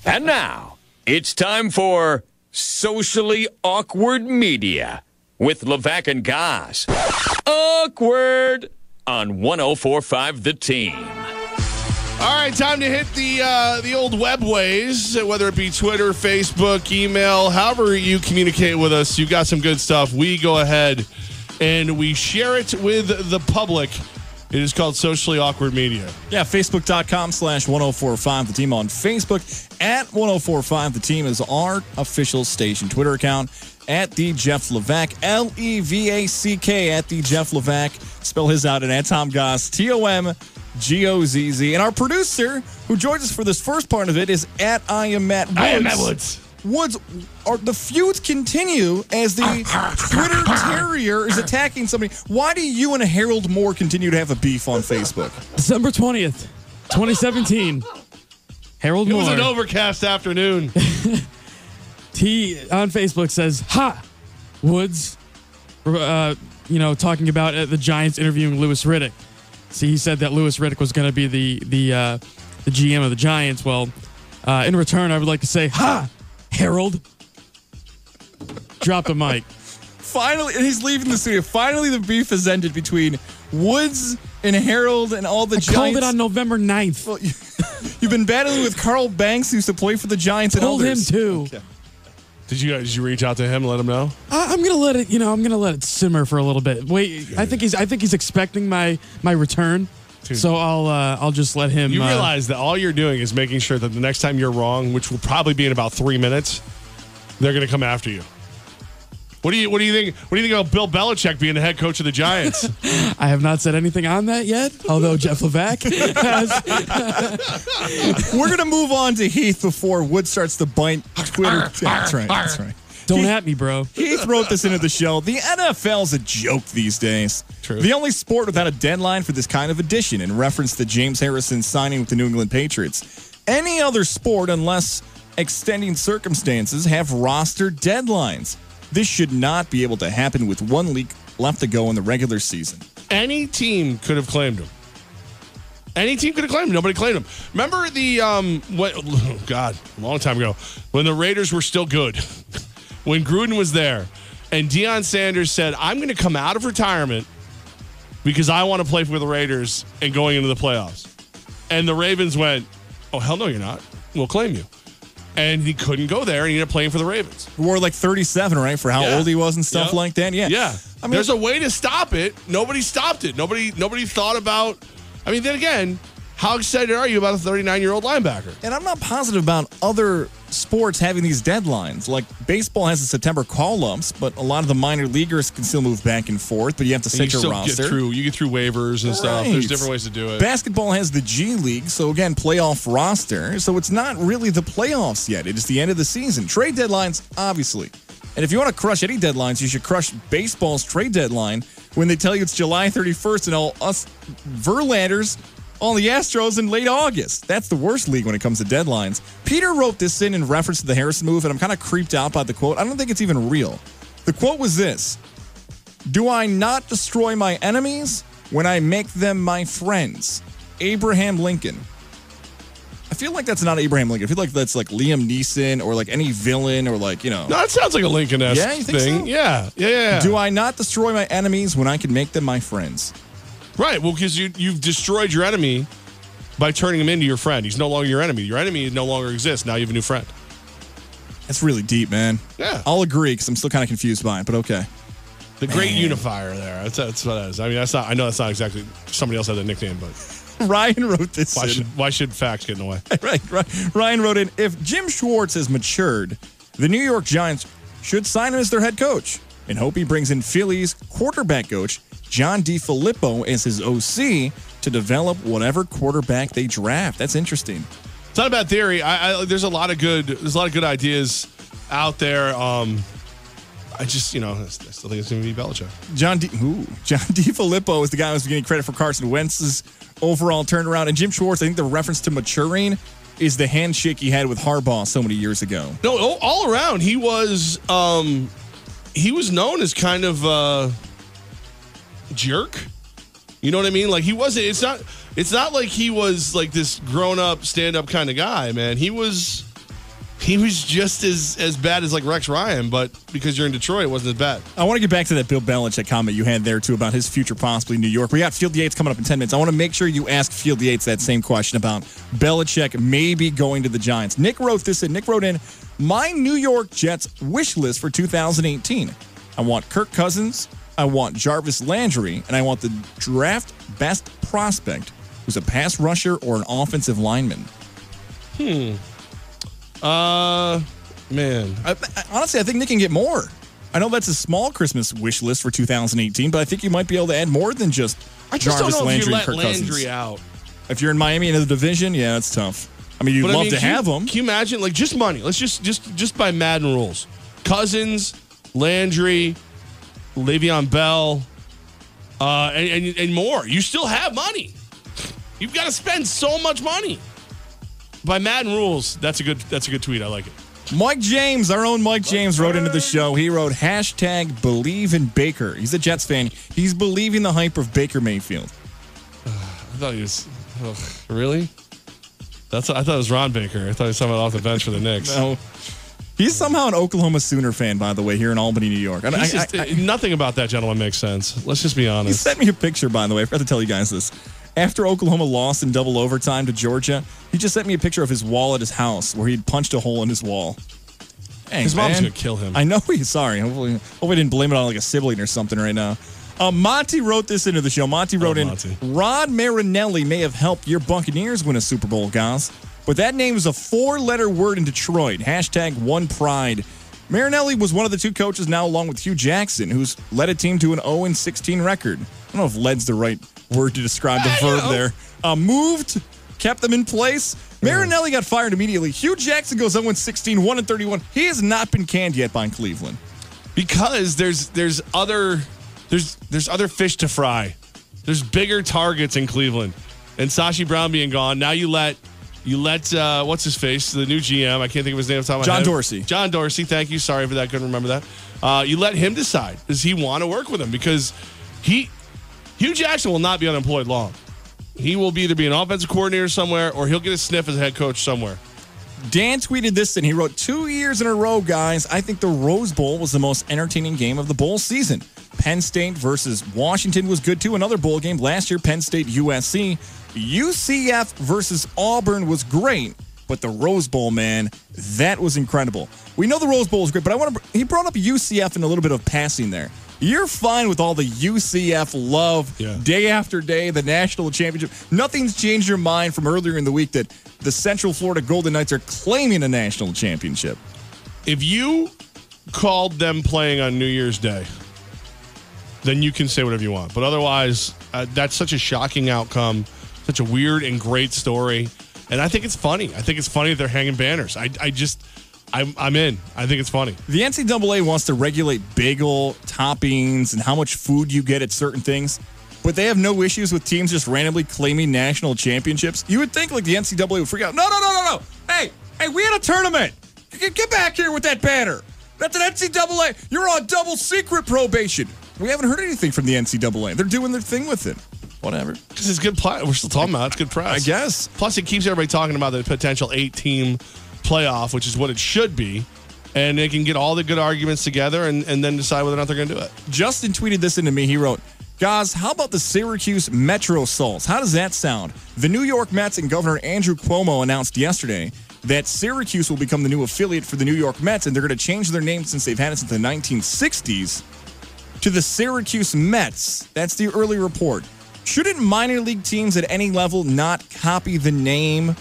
And now, it's time for Socially Awkward Media with Levack and Goz. Awkward on 104.5 The Team. All right, time to hit the old web ways, whether it be Twitter, Facebook, email, however you communicate with us. You got some good stuff. We go ahead and we share it with the public. It is called Socially Awkward Media. Yeah, Facebook.com/1045 The Team on Facebook. At 1045 The Team is our official station Twitter account. At the Jeff Levack, Levack, at the Jeff Levack. Spell his out at Tom Goz, TOMGOZZ. And our producer, who joins us for this first part of it, is at I am Matt Woods. I am Matt Woods. Woods, the feuds continue as the Twitter terrier is attacking somebody. Why do you and Harold Moore continue to have a beef on Facebook? December 20th, 2017. Harold Moore. It was an overcast afternoon. He on Facebook says, "Ha, Woods," talking about the Giants interviewing Louis Riddick. See, he said that Louis Riddick was going to be the GM of the Giants. Well, in return, I would like to say, "Ha, Harold." Drop the mic. Finally, and he's leaving the studio. Finally, the beef has ended between Woods and Harold and all the Giants. Called it on November 9th. Well, you've been battling with Carl Banks, who used to play for the Giants. Told and others. him too. Okay. Did you reach out to him and let him know? I'm gonna let it. I'm gonna let it simmer for a little bit. Wait, I think he's expecting my return. Dude. So I'll just let him. You realize that all you're doing is making sure that the next time you're wrong, which will probably be in about 3 minutes, they're going to come after you. What do you think? What do you think about Bill Belichick being the head coach of the Giants? I have not said anything on that yet, although Jeff Levack has. We're going to move on to Heath before Wood starts to bite Twitter. That's right. Don't at me, bro. Heath wrote this into the show. The NFL's a joke these days. True. The only sport without a deadline for this kind of edition, in reference to James Harrison signing with the New England Patriots. Any other sport, unless extending circumstances, have roster deadlines. This should not be able to happen with 1 week left to go in the regular season. Any team could have claimed him. Any team could have claimed him. Nobody claimed him. Remember a long time ago, when the Raiders were still good, when Gruden was there, and Deion Sanders said, "I'm going to come out of retirement because I want to play for the Raiders and going into the playoffs." And the Ravens went, "Oh, hell no, you're not. We'll claim you." And he couldn't go there, and he ended up playing for the Ravens. He wore like 37, right, for how old he was and stuff like that? Yeah. I mean, there's a way to stop it. Nobody stopped it. Nobody thought about... I mean, then again, how excited are you about a 39-year-old linebacker? And I'm not positive about other sports having these deadlines. Like baseball has the September call-ups, but a lot of the minor leaguers can still move back and forth, but you have to set your roster. You get through waivers and stuff. There's different ways to do it. Basketball has the G League, so again, playoff roster. So it's not really the playoffs yet. It is the end of the season. Trade deadlines, obviously. And if you want to crush any deadlines, you should crush baseball's trade deadline when they tell you it's July 31st and all us Verlanders on the Astros in late August. That's the worst league when it comes to deadlines. Peter wrote this in reference to the Harrison move, and I'm kind of creeped out by the quote. I don't think it's even real. The quote was this: "Do I not destroy my enemies when I make them my friends?" Abraham Lincoln. I feel like that's not Abraham Lincoln. I feel like that's like Liam Neeson or like any villain or like, No, that sounds like a Lincoln-esque you think thing. So? Yeah. Do I not destroy my enemies when I can make them my friends? Right, well, because you've destroyed your enemy by turning him into your friend. He's no longer your enemy. Your enemy no longer exists. Now you have a new friend. That's really deep, man. Yeah. I'll agree because I'm still kind of confused by it, but okay. The great unifier there. That's what that is. I mean, I know that's not exactly, somebody else had that nickname, but Ryan wrote this why should facts get in the way? Right. Ryan wrote in, if Jim Schwartz has matured, the New York Giants should sign him as their head coach and hope he brings in Philly's quarterback coach, John DeFilippo, as his OC to develop whatever quarterback they draft. That's interesting. It's not a bad theory. There's a lot of good ideas out there. I still think it's going to be Belichick. John DeFilippo is the guy who's getting credit for Carson Wentz's overall turnaround. And Jim Schwartz, I think the reference to maturing is the handshake he had with Harbaugh so many years ago. No, all around he was known as kind of a jerk. You know what I mean? Like he wasn't. It's not like he was like this grown up stand up kind of guy, man. He was He was just as bad as like Rex Ryan, but because you're in Detroit, it wasn't as bad. I want to get back to that Bill Belichick comment you had there, too, about his future possibly in New York. We got Field Yates coming up in 10 minutes. I want to make sure you ask Field Yates that same question about Belichick maybe going to the Giants. Nick wrote this in. Nick wrote in, my New York Jets wish list for 2018. I want Kirk Cousins, I want Jarvis Landry, and I want the draft best prospect who's a pass rusher or an offensive lineman. Man. Honestly, I think Nick can get more. I know that's a small Christmas wish list for 2018, but I think you might be able to add more than just Jarvis Landry and Kirk Cousins. Landry out. If you're in Miami in the division, yeah, it's tough. I mean, you'd love to have him. Can you imagine, like, just money? Let's just by Madden rules. Cousins, Landry, Le'Veon Bell, and more. You still have money. You've got to spend so much money. By Madden rules, that's a good tweet. I like it. Mike James, our own Mike James, wrote into the show. He wrote, #believe in Baker. He's a Jets fan. He's believing the hype of Baker Mayfield. I thought he was... really? I thought it was Ron Baker. I thought he was someone off the bench for the Knicks. No. He's somehow an Oklahoma Sooner fan, by the way, here in Albany, New York. Nothing about that gentleman makes sense. Let's just be honest. He sent me a picture, by the way. I forgot to tell you guys this. After Oklahoma lost in double overtime to Georgia, he just sent me a picture of his wall at his house where he'd punched a hole in his wall. Dang, his mom's going to kill him. I know he's sorry. Hopefully he didn't blame it on like a sibling or something right now. Monty wrote this into the show. Monty wrote Rod Marinelli may have helped your Buccaneers win a Super Bowl, guys. But that name is a 4-letter word in Detroit. #OnePride. Marinelli was one of the two coaches now along with Hugh Jackson, who's led a team to an 0-16 record. I don't know if led's the right word to describe the verb there. Moved, kept them in place. Marinelli got fired immediately. Hugh Jackson goes 0-16, 1-31. He has not been canned yet by Cleveland. Because there's other fish to fry. There's bigger targets in Cleveland. And Sashi Brown being gone, now you let what's his face, the new GM, I can't think of his name off the top of my head. Dorsey. John Dorsey, thank you. Sorry for that, couldn't remember that. You let him decide. Does he want to work with him? Because Hugh Jackson will not be unemployed long. He will either be an offensive coordinator somewhere or he'll get a sniff as a head coach somewhere. Dan tweeted this and he wrote, 2 years in a row, guys. I think the Rose Bowl was the most entertaining game of the bowl season. Penn State versus Washington was good too. Another bowl game last year, Penn State USC. UCF versus Auburn was great, but the Rose Bowl, man, that was incredible. We know the Rose Bowl was great, but he brought up UCF in a little bit of passing there. You're fine with all the UCF love day after day, the national championship. Nothing's changed your mind from earlier in the week that the Central Florida Golden Knights are claiming a national championship. If you called them playing on New Year's Day, then you can say whatever you want. But otherwise, that's such a shocking outcome, such a weird and great story. And I think it's funny. I think it's funny that they're hanging banners. I'm in. I think it's funny. The NCAA wants to regulate bagel toppings and how much food you get at certain things, but they have no issues with teams just randomly claiming national championships. You would think like the NCAA would freak out. No. Hey, we had a tournament. Get back here with that banner. That's an NCAA. You're on double secret probation. We haven't heard anything from the NCAA. They're doing their thing with it. Whatever. Because it's good play. We're still talking about it. It's good press. I guess. Plus, it keeps everybody talking about the potential 8-team playoff, which is what it should be. And they can get all the good arguments together and then decide whether or not they're going to do it. Justin tweeted this into me. He wrote, Goz, how about the Syracuse Metro Salts? How does that sound? The New York Mets and Governor Andrew Cuomo announced yesterday that Syracuse will become the new affiliate for the New York Mets, and they're going to change their name since they've had it since the 1960s to the Syracuse Mets. That's the early report. Shouldn't minor league teams at any level not copy the name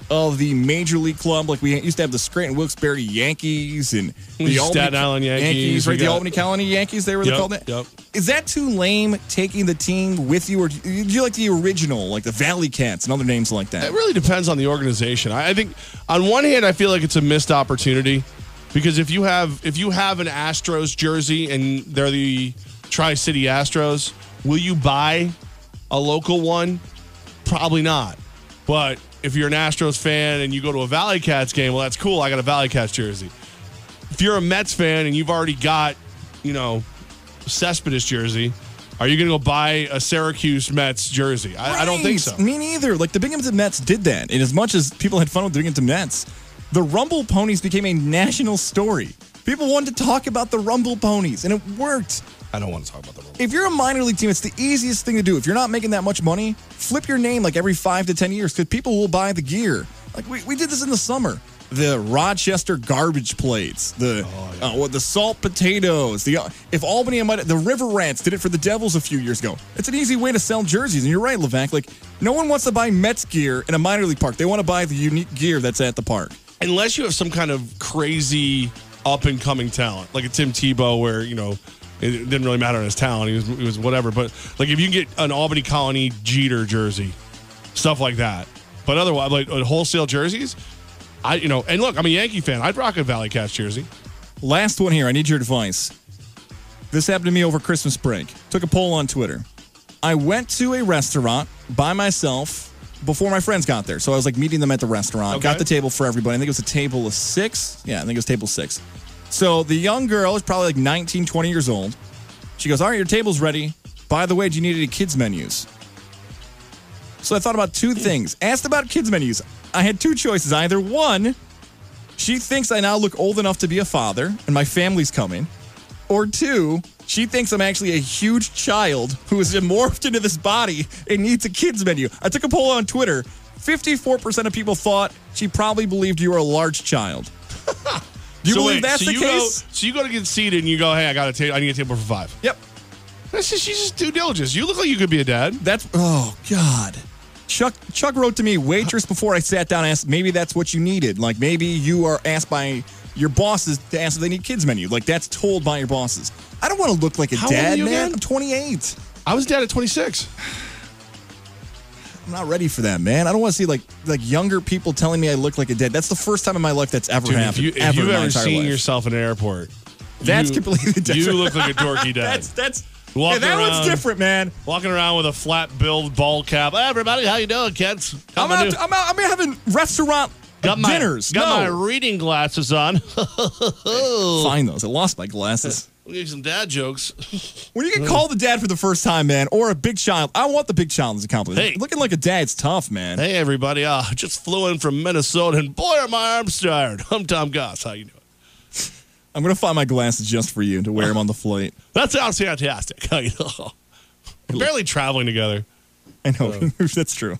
of the major league club? Like we used to have the Scranton Wilkes-Barre Yankees and the Staten Island Yankees, right? The Albany Colony Yankees, they were called that. Yep. Is that too lame taking the team with you, or do you like the original, like the Valley Cats and other names like that? It really depends on the organization. I think on one hand, I feel like it's a missed opportunity because if you have an Astros jersey and they're the Tri-City Astros, will you buy a local one? Probably not. But if you're an Astros fan and you go to a Valley Cats game, well, that's cool. I got a Valley Cats jersey. If you're a Mets fan and you've already got, Cespedes jersey, are you going to go buy a Syracuse Mets jersey? I don't think so. Me neither. Like the Binghamton Mets did that. And as much as people had fun with the Binghamton Mets, The Rumble Ponies became a national story. People wanted to talk about the Rumble Ponies, and it worked. I don't want to talk about the Rumble. If you're a minor league team, it's the easiest thing to do. If you're not making that much money, flip your name like every 5 to 10 years because people will buy the gear. Like we did this in the summer. The Rochester garbage plates, the salt potatoes, if Albany and the River Rats did it for the Devils a few years ago. It's an easy way to sell jerseys, and you're right, Levack. Like no one wants to buy Mets gear in a minor league park. They want to buy the unique gear that's at the park. Unless you have some kind of crazy up and coming talent, like a Tim Tebow, where it didn't really matter on his talent. He was whatever. But like if you can get an Albany Colony Jeter jersey, stuff like that. But otherwise, like wholesale jerseys. And look, I'm a Yankee fan. I'd rock a Valley Cats jersey. Last one here. I need your advice. This happened to me over Christmas break. Took a poll on Twitter. I went to a restaurant by myself before my friends got there. So I was like meeting them at the restaurant. Okay. Got the table for everybody. I think it was a table of 6. Yeah, I think it was table 6. So the young girl is probably like 19, 20 years old. She goes, all right, your table's ready. By the way, do you need any kids' menus? So I thought about 2 things. Asked about kids' menus. I had 2 choices. Either 1, she thinks I now look old enough to be a father and my family's coming. Or 2, she thinks I'm actually a huge child who is morphed into this body and needs a kids' menu. I took a poll on Twitter. 54% of people thought she probably believed you were a large child. Do you believe that's the case? So you go to get seated and you go, hey, I need a table for 5. Yep. She's just due diligence. You look like you could be a dad. Oh, God. Chuck wrote to me, waitress, before I sat down and asked, maybe that's what you needed. Like, maybe you are asked by your bosses to ask if they need kids' menu. Like, that's told by your bosses. I don't want to look like a dad, man. Again? I'm 28. I was dad at 26. I'm not ready for that, man. I don't want to see, like younger people telling me I look like a dad. That's the first time in my life that's ever happened. If you've ever seen yourself in an airport, that's completely different. You look like a dorky dad. That one's different, man. Walking around with a flat billed ball cap. Hey, everybody, how you doing, kids? I'm having restaurant dinners. Got my reading glasses on. Find those. I lost my glasses. We'll give you some dad jokes. When you get called a dad for the first time, man, or a big child, I want the big child as a compliment. Hey. Looking like a dad's tough, man. Hey, everybody. Just flew in from Minnesota, and boy, are my arms tired. I'm Tom Goss. How you doing? I'm going to find my glasses just for you to wear them on the flight. That sounds fantastic. We're barely traveling together. I know. That's true.